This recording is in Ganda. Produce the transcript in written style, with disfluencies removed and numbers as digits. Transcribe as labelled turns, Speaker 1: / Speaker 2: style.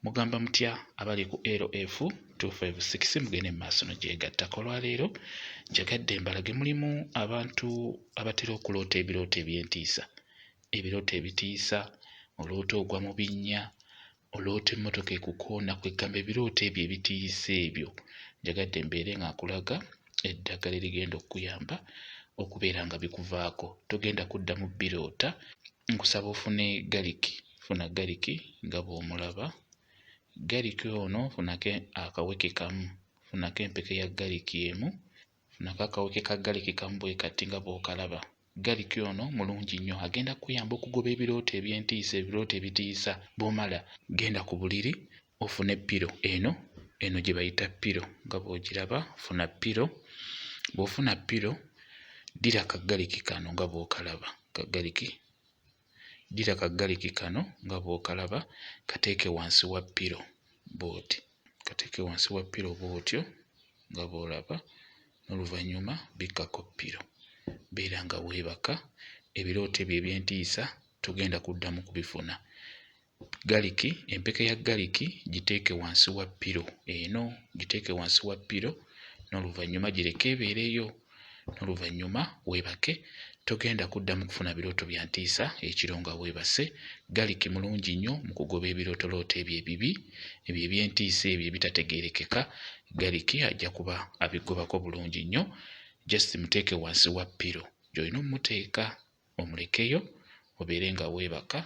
Speaker 1: Mugamba mutya abali ku LF 256 mugende mu maaso n'ogyegattako. Olwaleero njagadde mbalage mulimu abantu abatera okuloota ebirooto eby'entiisa, ebirooto ebitiisa, oloota ogwa mu binnya, oloota emmotoka ekukoona, kwegamba ebirooto ebyo ebitiisa ebyo. Njagadde mbeere nga nkulaga eddagala erigenda okuyamba okubeera nga bikuvaako. Togenda kuddamu biroota. Nkusaba ofune galiki, funa galiki nga bw'omulaba. Galiki ono funako akaweke kamu, funako empeke ya galiki emu, funako akaweke ka galiki kamu bwe kati nga bw'okalaba. Galiki ono mulungi nnyo, agenda kuyamba okugoba ebirooto eby'entiisa, ebirooto ebitiisa. Bw'omala genda ku buliri ofune piro eno gye bayita piro nga bw'ogiraba. Funa piro. Bw'ofuna piro ddira kagaliki kano nga bw'okalaba, ddira kagaliki kano nga bw'okalaba, kateeke wansi wa piro bw'oti, kateeke wansi wa piro bw'otyo nga bw'olaba, n'oluvannyuma bikkako piro. Beera nga weebaka, ebirooto ebyo eby'entiisa togenda kuddamu kubifuna. Galiki, empeke ya galiki giteeke wansi wa piro eno, giteeke wansi wa piro, n'oluvannyuma gireke ebeereyo, n'oluvannyuma weebake. Togenda kuddamu kufuna birooto bya ntiisa ekiro nga weebase. Galiki mulungi nnyo mu kugoba ebirootolooto ebyo ebibi, ebyo eby'entiisa ebyo ebitategeerekeka. Galiki ajja kuba abigobako bulungi nnyo. Just muteeke wansi wa piro gy'olina omuteeka, omulekeyo obeere nga weebaka